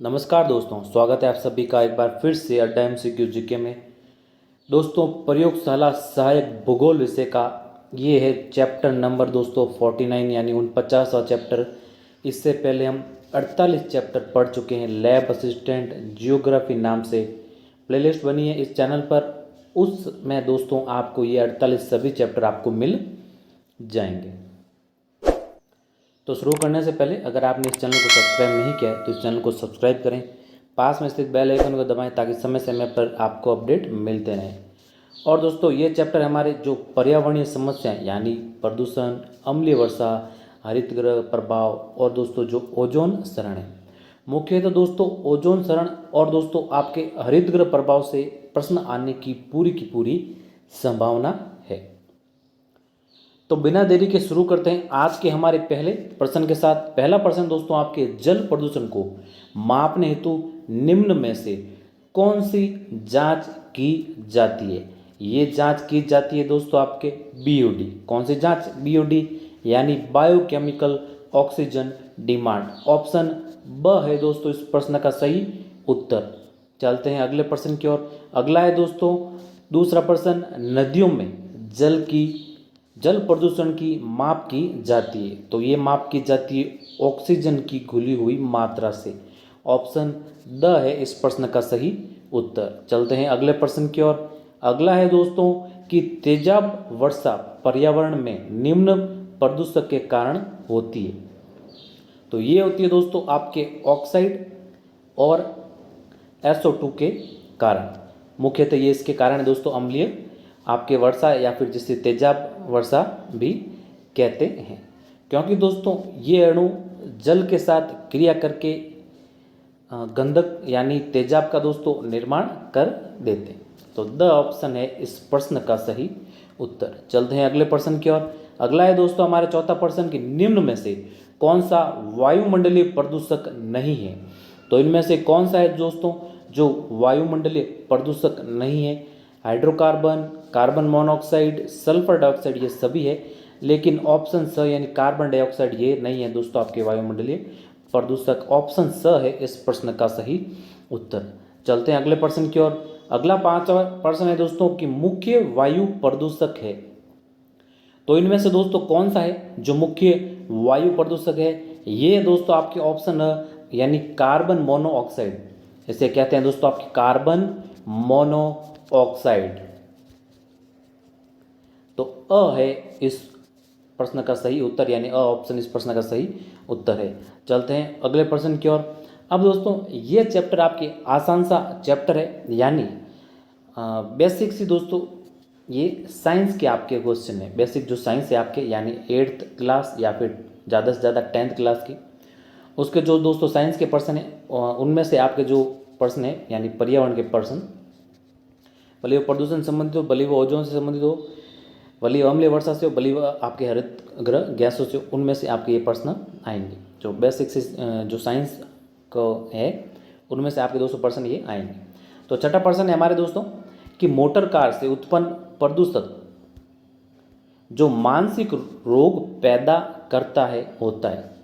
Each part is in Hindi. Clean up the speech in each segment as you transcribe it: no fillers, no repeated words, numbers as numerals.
नमस्कार दोस्तों, स्वागत है आप सभी का एक बार फिर से अड्डा एमसीक्यू जीके में। दोस्तों, प्रयोगशाला सहायक भूगोल विषय का ये है चैप्टर नंबर दोस्तों 49 यानी 49वां चैप्टर। इससे पहले हम 48 चैप्टर पढ़ चुके हैं। लैब असिस्टेंट जियोग्राफी नाम से प्लेलिस्ट बनी है इस चैनल पर, उसमें दोस्तों आपको ये 48 सभी चैप्टर आपको मिल जाएंगे। तो शुरू करने से पहले अगर आपने इस चैनल को सब्सक्राइब नहीं किया है तो इस चैनल को सब्सक्राइब करें, पास में स्थित बेल आइकन को दबाएं ताकि समय समय पर आपको अपडेट मिलते रहें। और दोस्तों, ये चैप्टर हमारे जो पर्यावरणीय समस्याएं यानी प्रदूषण, अम्लीय वर्षा, हरितगृह प्रभाव और दोस्तों जो ओजोन क्षरण है, मुख्यतः दोस्तों ओजोन क्षरण और दोस्तों आपके हरितगृह प्रभाव से प्रश्न आने की पूरी संभावना है। तो बिना देरी के शुरू करते हैं आज के हमारे पहले प्रश्न के साथ। पहला प्रश्न दोस्तों आपके जल प्रदूषण को मापने हेतु निम्न में से कौन सी जांच की जाती है? ये जांच की जाती है दोस्तों आपके बीओडी। कौन सी जांच? बीओडी यानी बायोकेमिकल ऑक्सीजन डिमांड। ऑप्शन ब है दोस्तों इस प्रश्न का सही उत्तर। चलते हैं अगले प्रश्न की ओर। अगला है दोस्तों दूसरा प्रश्न, नदियों में जल प्रदूषण की माप की जाती है। तो ये माप की जाती है ऑक्सीजन की घुली हुई मात्रा से। ऑप्शन द है इस प्रश्न का सही उत्तर। चलते हैं अगले प्रश्न की ओर। अगला है दोस्तों कि तेजाब वर्षा पर्यावरण में निम्न प्रदूषक के कारण होती है। तो ये होती है दोस्तों आपके ऑक्साइड और SO2 के कारण। मुख्यतः ये इसके कारण है दोस्तों अम्लीय आपके वर्षा या फिर जिसे तेजाब वर्षा भी कहते हैं, क्योंकि दोस्तों ये अणु जल के साथ क्रिया करके गंधक यानी तेजाब का दोस्तों निर्माण कर देते हैं। तो द ऑप्शन है इस प्रश्न का सही उत्तर। चलते हैं अगले प्रश्न की ओर। अगला है दोस्तों हमारे चौथा प्रश्न कि निम्न में से कौन सा वायुमंडलीय प्रदूषक नहीं है? तो इनमें से कौन सा है दोस्तों जो वायुमंडलीय प्रदूषक नहीं है? Hydrocarbon, carbon monoxide, sulphur dioxide ये सभी है, लेकिन ऑप्शन स यानी कार्बन डाइऑक्साइड ये नहीं है दोस्तों आपके वायुमंडलीय प्रदूषक। ऑप्शन स है इस प्रश्न का सही उत्तर। चलते हैं अगले प्रश्न की ओर। अगला पांचवा प्रश्न है दोस्तों कि मुख्य वायु प्रदूषक है। तो इनमें से दोस्तों कौन सा है जो मुख्य वायु प्रदूषक है? ये दोस्तों आपके ऑप्शन यानी कार्बन मोनोऑक्साइड, इसे कहते हैं दोस्तों आपके कार्बन मोनोऑक्साइड। तो अ है इस प्रश्न का सही उत्तर, यानी अ ऑप्शन इस प्रश्न का सही उत्तर है। चलते हैं अगले प्रश्न की ओर। अब दोस्तों ये चैप्टर आपके आसान सा चैप्टर है, यानी बेसिक सी दोस्तों ये साइंस के आपके क्वेश्चन है। बेसिक जो साइंस है आपके यानी 8th क्लास या फिर ज़्यादा से ज़्यादा 10th क्लास की, उसके जो दोस्तों साइंस के पर्सन हैं उनमें से आपके जो प्रश्न है यानी पर्यावरण के प्रश्न, भले वो प्रदूषण संबंधित हो, भले वो ओजोन से संबंधित हो, भले अम्लीय वर्षा से हो, भले आपके हरित गृह गैसों से, उनमें से आपके ये प्रश्न आएंगे। जो बेसिक से जो साइंस को है उनमें से आपके दोस्तों प्रश्न ये आएंगे। तो छठा प्रश्न है हमारे दोस्तों कि मोटर कार से उत्पन्न प्रदूषक जो मानसिक रोग पैदा करता है होता है।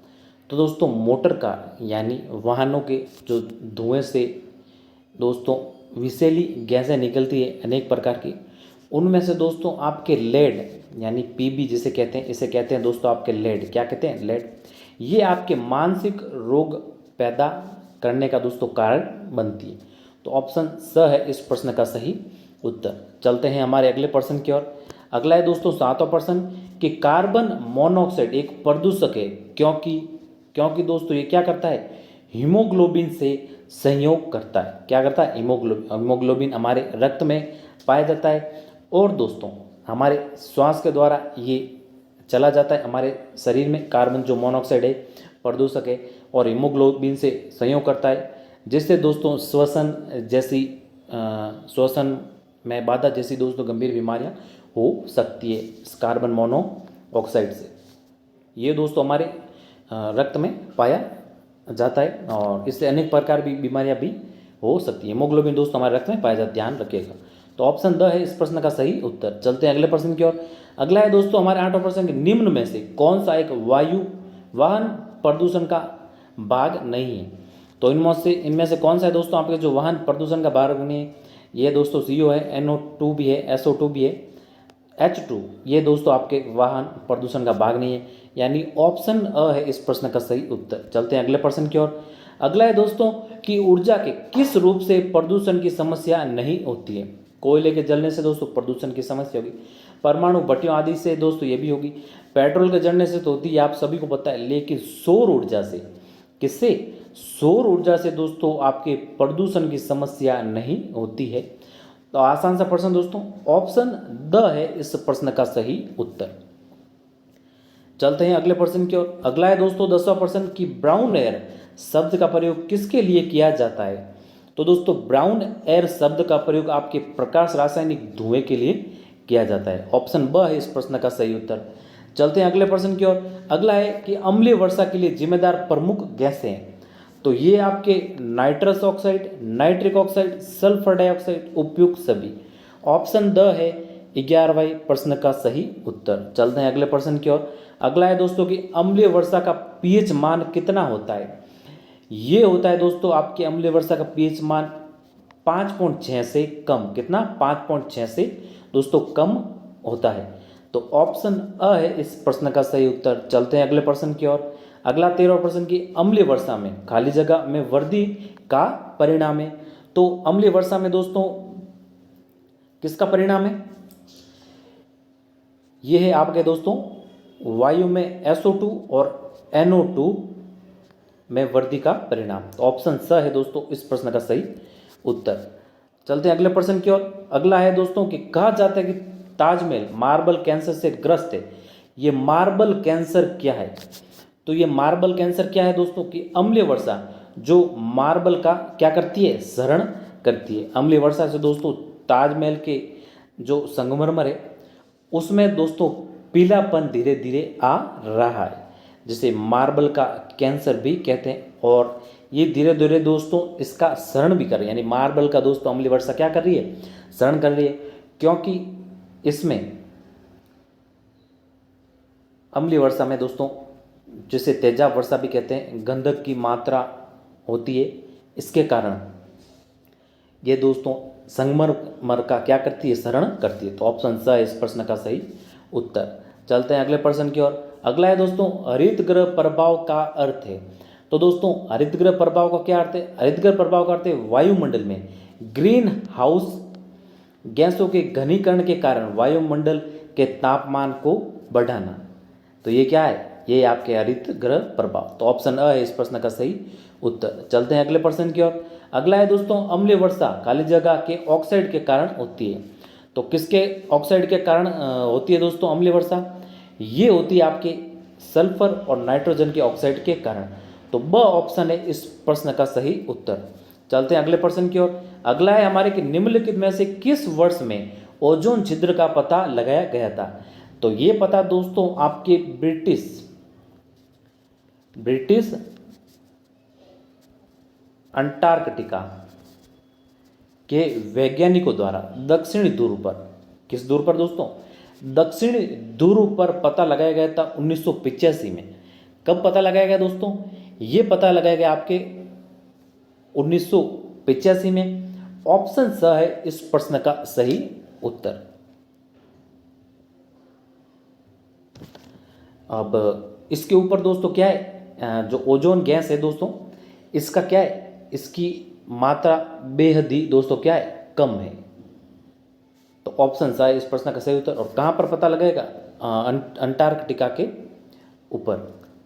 तो दोस्तों मोटर कार यानी वाहनों के जो धुएं से दोस्तों विषैली गैसें निकलती है अनेक प्रकार की, उनमें से दोस्तों आपके लेड यानी पीबी जिसे कहते हैं, इसे कहते हैं दोस्तों आपके लेड। क्या कहते हैं? लेड। ये आपके मानसिक रोग पैदा करने का दोस्तों कारण बनती है। तो ऑप्शन स है इस प्रश्न का सही उत्तर। चलते हैं हमारे अगले प्रश्न की ओर। अगला है दोस्तों सातवां प्रश्न कि कार्बन मोनोऑक्साइड एक प्रदूषक है क्योंकि दोस्तों ये क्या करता है? हीमोग्लोबिन से संयोग करता है। क्या करता है? हीमोग्लोबिन हमारे रक्त में पाया जाता है और दोस्तों हमारे श्वास के द्वारा ये चला जाता है हमारे शरीर में। कार्बन जो मोनोऑक्साइड है प्रदूषक है और हीमोग्लोबिन से संयोग करता है, जिससे दोस्तों श्वसन में बाधा जैसी दोस्तों गंभीर बीमारियां हो सकती है इस कार्बन मोनोऑक्साइड से। ये दोस्तों हमारे रक्त में पाया जाता है और इससे अनेक प्रकार की बीमारियां भी हो सकती है। हीमोग्लोबिन दोस्तों हमारे रक्त में पाया जाता है, ध्यान रखिएगा। तो ऑप्शन द है इस प्रश्न का सही उत्तर। चलते हैं अगले प्रश्न की ओर। अगला है दोस्तों हमारे आठवां प्रश्न कि निम्न में से कौन सा एक वाहन प्रदूषण का भाग नहीं है? तो इनमें से कौन सा है दोस्तों आपके जो वाहन प्रदूषण का भाग नहीं है? ये दोस्तों CO है, NO2 भी है, SO2 भी है, H2 ये दोस्तों आपके वाहन प्रदूषण का भाग नहीं है, यानी ऑप्शन अ है इस प्रश्न का सही उत्तर। चलते हैं अगले प्रश्न की ओर। अगला है दोस्तों कि ऊर्जा के किस रूप से प्रदूषण की समस्या नहीं होती है? कोयले के जलने से दोस्तों प्रदूषण की समस्या होगी, परमाणु भट्टियों आदि से दोस्तों ये भी होगी, पेट्रोल के जलने से तो होती है, आप सभी को पता है, लेकिन सौर ऊर्जा से, किससे? सौर ऊर्जा से दोस्तों आपके प्रदूषण की समस्या नहीं होती है। तो आसान सा प्रश्न दोस्तों, ऑप्शन द है इस प्रश्न का सही उत्तर। चलते हैं अगले प्रश्न की ओर। अगला है दोस्तों 10वां प्रश्न कि ब्राउन एयर शब्द का प्रयोग किसके लिए किया जाता है? तो दोस्तों ब्राउन एयर शब्द का प्रयोग आपके प्रकाश रासायनिक धुएं के लिए किया जाता है। ऑप्शन ब है इस प्रश्न का सही उत्तर। चलते हैं अगले प्रश्न की ओर। अगला है कि अम्लीय वर्षा के लिए जिम्मेदार प्रमुख गैसें हैं? तो ये आपके nitrous oxide, nitric oxide, sulphur dioxide, उपयुक्त सभी। ऑप्शन द है 11वां प्रश्न का सही उत्तर। चलते हैं अगले प्रश्न की ओर। अगला है दोस्तों कि अम्लीय वर्षा का पीएच मान कितना होता है? ये होता है दोस्तों आपके अम्लीय वर्षा का पीएच मान 5.6 से कम, कितना? 5.6 से दोस्तों कम होता है। तो ऑप्शन अ है इस प्रश्न का सही उत्तर। चलते हैं अगले प्रश्न की ओर। अगला 13वां प्रश्न की अम्लीय वर्षा में खाली जगह में वृद्धि का परिणाम है? तो अम्लीय वर्षा में दोस्तों किसका परिणाम है? यह है आपके दोस्तों वायु में SO2 और NO2 में वृद्धि का परिणाम। तो ऑप्शन स है दोस्तों इस प्रश्न का सही उत्तर। चलते हैं अगले प्रश्न की ओर। अगला है दोस्तों कि कहा जाता है कि ताजमहल मार्बल कैंसर से ग्रस्त है। ये मार्बल कैंसर क्या है? तो ये मार्बल कैंसर क्या है दोस्तों कि अम्लीय वर्षा जो मार्बल का क्या करती है? क्षरण करती है। अम्लीय वर्षा से दोस्तों ताजमहल के जो संगमरमर है उसमें दोस्तों पीलापन धीरे धीरे आ रहा है, जिसे मार्बल का कैंसर भी कहते हैं। और ये धीरे धीरे दोस्तों इसका क्षरण भी कर रही है, यानी मार्बल का दोस्तों अम्लीय वर्षा क्या कर रही है? क्षरण कर रही है, क्योंकि इसमें अम्लीय वर्षा में दोस्तों जिसे तेजाब वर्षा भी कहते हैं, गंधक की मात्रा होती है, इसके कारण ये दोस्तों संगमरमर का क्या करती है? क्षरण करती है। तो ऑप्शन स है इस प्रश्न का सही उत्तर। चलते हैं अगले प्रश्न की ओर। अगला है दोस्तों हरित गृह प्रभाव का अर्थ है? तो दोस्तों हरित गृह प्रभाव का क्या अर्थ है? हरित गृह प्रभाव का अर्थ है वायुमंडल में ग्रीन हाउस गैसों के घनीकरण के कारण वायुमंडल के तापमान को बढ़ाना। तो ये क्या है? ये आपके हरित गृह प्रभाव। तो ऑप्शन अ है इस प्रश्न का सही उत्तर। चलते हैं अगले प्रश्न की ओर। अगला है दोस्तों अम्लीय वर्षा खाली जगह के ऑक्साइड के कारण होती है। तो किसके ऑक्साइड के कारण होती है दोस्तों अम्लीय वर्षा? ये होती है आपके सल्फर और नाइट्रोजन के ऑक्साइड के कारण। तो ब ऑप्शन है इस प्रश्न का सही उत्तर। चलते हैं अगले प्रश्न की ओर। अगला है हमारे कि निम्नलिखित में से किस वर्ष में ओजोन छिद्र का पता लगाया गया था? तो ये पता दोस्तों आपके ब्रिटिश अंटार्कटिका के वैज्ञानिकों द्वारा दक्षिणी ध्रुव पर, किस ध्रुव पर दोस्तों? दक्षिणी ध्रुव पर पता लगाया गया था 1985 में। कब पता लगाया गया दोस्तों? ये पता लगाया गया आपके 1985 में। ऑप्शन स है इस प्रश्न का सही उत्तर। अब इसके ऊपर दोस्तों क्या है, जो ओजोन गैस है दोस्तों इसका क्या है? इसकी मात्रा बेहद ही दोस्तों क्या है? कम है। तो ऑप्शन सा है इस प्रश्न का सही उत्तर। और कहाँ पर पता लगेगा? अंटार्कटिका के ऊपर।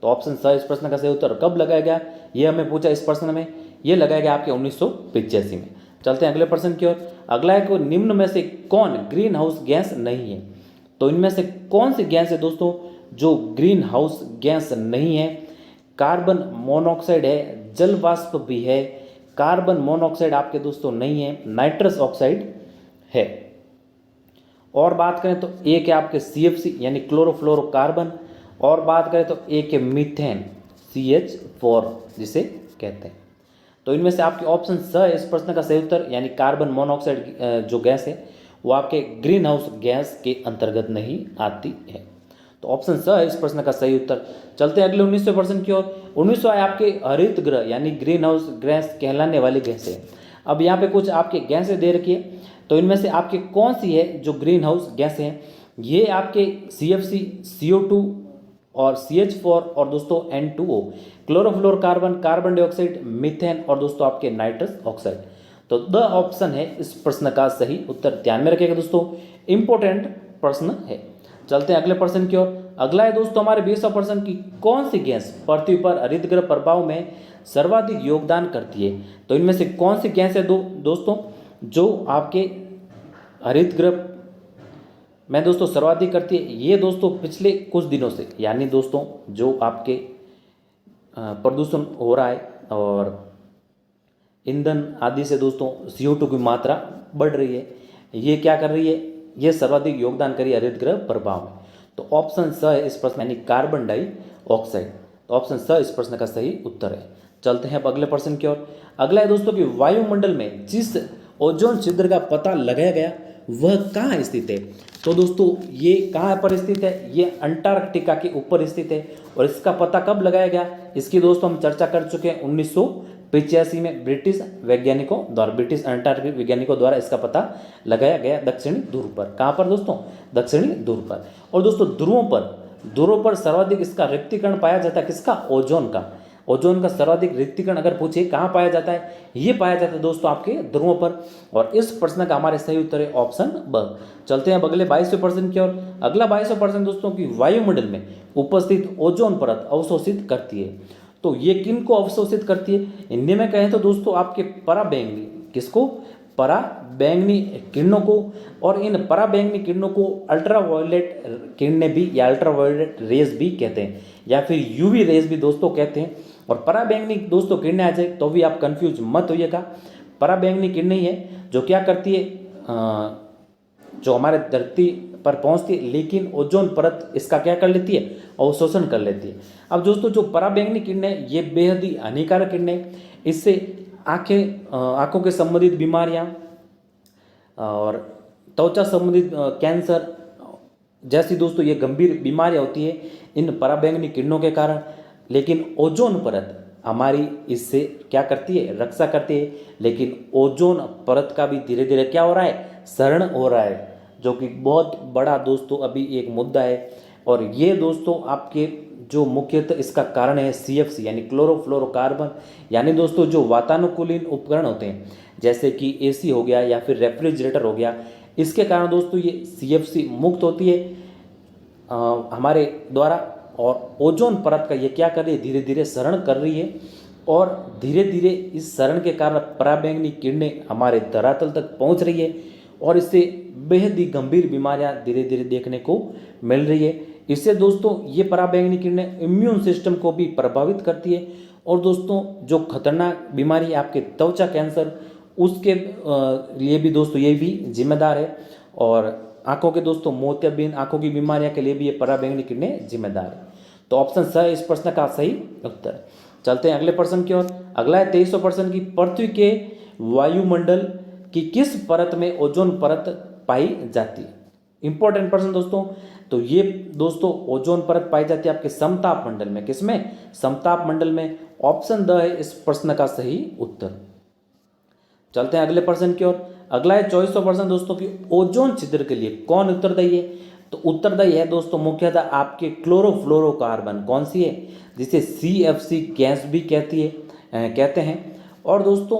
तो ऑप्शन सा इस प्रश्न का सही उत्तर। कब लगाया गया ये हमें पूछा इस प्रश्न में? ये लगाया गया आपके 1985 में। चलते हैं अगले प्रश्न की ओर। अगला है कि निम्न में से कौन ग्रीन हाउस गैस नहीं है? तो इनमें से कौन सी गैस है दोस्तों जो ग्रीन हाउस गैस नहीं है? कार्बन मोनोऑक्साइड है, जल वाष्प भी है, कार्बन मोनोऑक्साइड आपके दोस्तों नहीं है, नाइट्रस ऑक्साइड है। और बात करें तो एक है आपके CFC यानी क्लोरोफ्लोरोकार्बन, और बात करें तो एक है मीथेन CH4 जिसे कहते हैं। तो इनमें से आपके ऑप्शन स है इस प्रश्न का सही उत्तर, यानी कार्बन मोनोऑक्साइड जो गैस है वो आपके ग्रीन हाउस गैस के अंतर्गत नहीं आती है। तो ऑप्शन स है इस प्रश्न का सही उत्तर। चलते हैं अगले 19वें प्रश्न की ओर। 1900 है आपके हरित गृह यानी ग्रीन हाउस गैस कहलाने वाली गैसें। अब यहाँ पे कुछ आपके गैसें दे रखी है, तो इनमें से आपके कौन सी है जो ग्रीन हाउस गैसें हैं? ये आपके CFC, CO2 और CH4 और दोस्तों N2O, chlorofluorocarbon, carbon dioxide, methane और दोस्तों आपके नाइट्रस ऑक्साइड। तो द ऑप्शन है इस प्रश्न का सही उत्तर। ध्यान में रखिएगा दोस्तों, इंपॉर्टेंट प्रश्न है। चलते हैं अगले प्रश्न की ओर। अगला है दोस्तों हमारे 20वां प्रश्न की कौन सी गैस पृथ्वी पर हरितगृह प्रभाव में सर्वाधिक योगदान करती है? तो इनमें से कौन सी गैस है दोस्तों जो आपके हरितगृह में दोस्तों सर्वाधिक करती है? ये दोस्तों पिछले कुछ दिनों से, यानी दोस्तों जो आपके प्रदूषण हो रहा है और ईंधन आदि से दोस्तों CO2 की मात्रा बढ़ रही है, ये क्या कर रही है? ये सर्वाधिक योगदान करी हरितगृह प्रभाव में। तो ऑप्शन स है इस प्रश्न, यानी कार्बन डाइऑक्साइड। तो ऑप्शन स इस प्रश्न का सही उत्तर है। चलते हैं अब अगले प्रश्न की ओर। अगला है दोस्तों कि वायुमंडल में जिस ओजोन छिद्र का पता लगाया गया वह कहाँ स्थित है? तो दोस्तों ये कहाँ पर स्थित है? ये अंटार्कटिका के ऊपर स्थित है। और इसका पता कब लगाया गया? इसकी दोस्तों हम चर्चा कर चुके हैं 1985 में ब्रिटिश वैज्ञानिकों द्वारा, ब्रिटिश अंटार्कटिक वैज्ञानिकों द्वारा इसका पता लगाया गया दक्षिणी ध्रुव पर। कहाँ पर दोस्तों? दक्षिणी ध्रुव पर। और दोस्तों ध्रुवों पर सर्वाधिक इसका रिक्तीकरण पाया जाता है किसका? ओजोन का। ओजोन का सर्वाधिक रिक्तीकरण अगर पूछे कहाँ पाया जाता है, ये पाया जाता है दोस्तों आपके ध्रुवों पर। और इस प्रश्न का हमारे सही उत्तर है ऑप्शन ब। चलते हैं अब अगले 22वें प्रश्न की ओर। अगला 22वां प्रश्न दोस्तों की वायुमंडल में उपस्थित ओजोन परत अवशोषित करती है। तो ये किन को अवशोषित करती है? हिंदी में कहें तो दोस्तों आपके पराबैंगनी, किसको? पराबैंगनी किरणों को। और इन पराबैंगनी किरणों को अल्ट्रावायलेट किरणें भी या अल्ट्रावायलेट रेज भी कहते हैं, या फिर UV रेज भी दोस्तों कहते हैं। और पराबैंगनी दोस्तों किरणें आ जाए तो भी आप कंफ्यूज मत होइएगा। पराबैंगनी किरणें ही है जो क्या करती है, जो हमारे धरती पर पहुंचती है, लेकिन ओजोन परत इसका क्या कर लेती है? अवशोषण कर लेती है। अब दोस्तों जो पराबैंगनी किरणें ये बेहद ही हानिकारक किरणें, इससे आंखों के संबंधित बीमारियां और त्वचा संबंधित कैंसर जैसी दोस्तों ये गंभीर बीमारियां होती है इन पराबैंगनी किरणों के कारण। लेकिन ओजोन परत हमारी इससे क्या करती है? रक्षा करती है। लेकिन ओजोन परत का भी धीरे धीरे क्या हो रहा है? क्षरण हो रहा है, जो कि बहुत बड़ा दोस्तों अभी एक मुद्दा है। और ये दोस्तों आपके जो मुख्यतः इसका कारण है CFC यानी क्लोरोफ्लोरोकार्बन, यानी दोस्तों जो वातानुकूलित उपकरण होते हैं जैसे कि AC हो गया या फिर रेफ्रिजरेटर हो गया, इसके कारण दोस्तों ये CFC मुक्त होती है हमारे द्वारा। और ओजोन परत का ये क्या कर रही है? धीरे धीरे क्षरण कर रही है। और धीरे धीरे इस क्षरण के कारण पराबैंगनी किरणें हमारे धरातल तक पहुंच रही है और इससे बेहद ही गंभीर बीमारियां धीरे धीरे देखने को मिल रही है। इससे दोस्तों ये पराबैंगनी किरणें इम्यून सिस्टम को भी प्रभावित करती है। और दोस्तों जो खतरनाक बीमारी है आपके त्वचा कैंसर, उसके लिए भी दोस्तों ये भी जिम्मेदार है। और आंखों के दोस्तों मोतियाबिंद आंखों की बीमारियां के लिए भी ये पराबैंगनी किरणें जिम्मेदार है। तो ऑप्शन स है इस प्रश्न का सही उत्तर। चलते हैं अगले प्रश्न की ओर। अगला है 23वां प्रश्न की पृथ्वी के वायुमंडल की किस परत में ओजोन परत पाई जाती है? इंपॉर्टेंट प्रश्न दोस्तों। तो ये दोस्तों ओजोन परत पाई जाती है आपके समताप मंडल में। किसमें? समताप मंडल में। ऑप्शन द है इस प्रश्न का सही उत्तर। चलते हैं अगले प्रश्न की ओर। अगला है 24वां प्रश्न दोस्तों की ओजोन छिद्र के लिए कौन उत्तरदायी है? तो उत्तरदायी है दोस्तों मुख्यतः आपके क्लोरोफ्लोरोकार्बन। कौन सी है? जिसे CFC गैस भी कहते हैं। और दोस्तों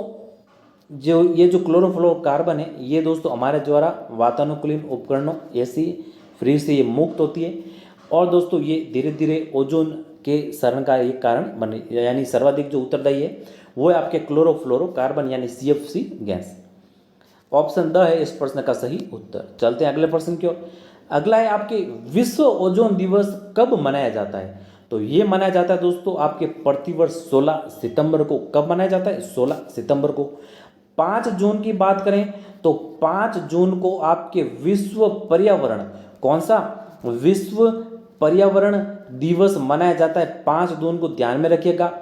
ये जो क्लोरोफ्लोरोकार्बन है ये दोस्तों हमारे द्वारा वातानुकूलित उपकरणों AC फ्रिज से ये मुक्त होती है। और दोस्तों ये धीरे धीरे ओजोन के क्षरण का एक कारण बने, यानी सर्वाधिक जो उत्तरदायी है वो है आपके क्लोरोफ्लोरोकार्बन यानी CFC गैस। ऑप्शन द है इस प्रश्न का सही उत्तर। चलते हैं अगले प्रश्न की ओर। अगला है आपके विश्व ओजोन दिवस कब मनाया जाता है? तो ये मनाया जाता है दोस्तों आपके प्रतिवर्ष 16 सितंबर को। कब मनाया जाता है? 16 सितंबर को। 5 जून की बात करें तो 5 जून को आपके विश्व पर्यावरण, कौन सा? विश्व पर्यावरण दिवस मनाया जाता है 5 जून को, ध्यान में रखिएगा।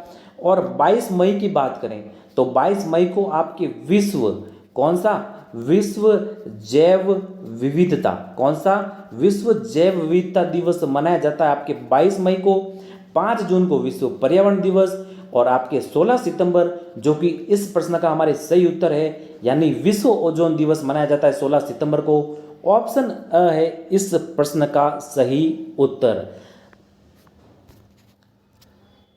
और 22 मई की बात करें तो 22 मई को आपके विश्व, कौन सा? विश्व जैव विविधता, कौन सा? विश्व जैव विविधता दिवस मनाया जाता है आपके 22 मई को। 5 जून को विश्व पर्यावरण दिवस और आपके 16 सितंबर जो कि इस प्रश्न का हमारे सही उत्तर है, यानी विश्व ओजोन दिवस मनाया जाता है 16 सितंबर को। ऑप्शन अ है इस प्रश्न का सही उत्तर।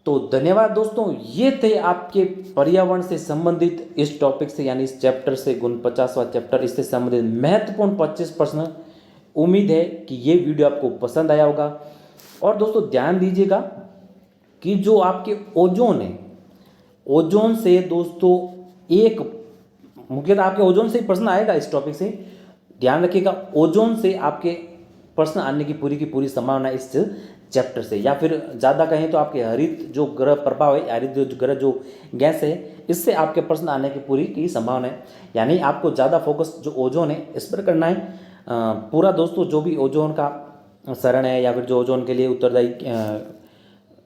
तो धन्यवाद दोस्तों, ये थे आपके पर्यावरण से संबंधित इस टॉपिक से यानी इस चैप्टर से 49वां चैप्टर, इससे संबंधित महत्वपूर्ण 25 प्रश्न। उम्मीद है कि ये वीडियो आपको पसंद आया होगा। और दोस्तों ध्यान दीजिएगा कि जो आपके ओजोन है, ओजोन से दोस्तों एक मुख्यतः आपके ओजोन से ही प्रश्न आएगा इस टॉपिक से। ध्यान रखिएगा, ओजोन से आपके प्रश्न आने की पूरी संभावना इस चैप्टर से, या फिर ज़्यादा कहें तो आपके हरित जो ग्रह प्रभाव है, हरित जो ग्रह जो गैस है, इससे आपके प्रश्न आने की पूरी की संभावना है। यानी आपको ज़्यादा फोकस जो ओजोन है इस पर करना है। पूरा दोस्तों जो भी ओजोन का शरण है, या फिर जो ओजोन के लिए उत्तरदायी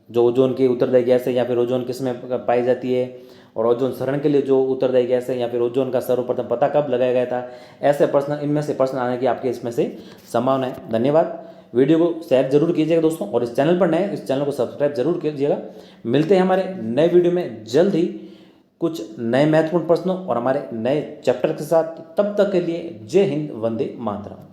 जो ओजोन की उत्तरदायी गैस है, या फिर ओजोन किस में पाई जाती है, और ओजोन शरण के लिए जो उत्तरदायी गैस है, या फिर ओजोन का सर्वप्रथम पता कब लगाया गया था, ऐसे प्रश्न, इनमें से प्रश्न आने की आपके इसमें से संभावना है। धन्यवाद। वीडियो को शेयर जरूर कीजिएगा दोस्तों, और इस चैनल पर नए, इस चैनल को सब्सक्राइब जरूर कीजिएगा। मिलते हैं हमारे नए वीडियो में जल्द ही कुछ नए महत्वपूर्ण प्रश्नों और हमारे नए चैप्टर के साथ। तब तक के लिए जय हिंद, वंदे मातरम।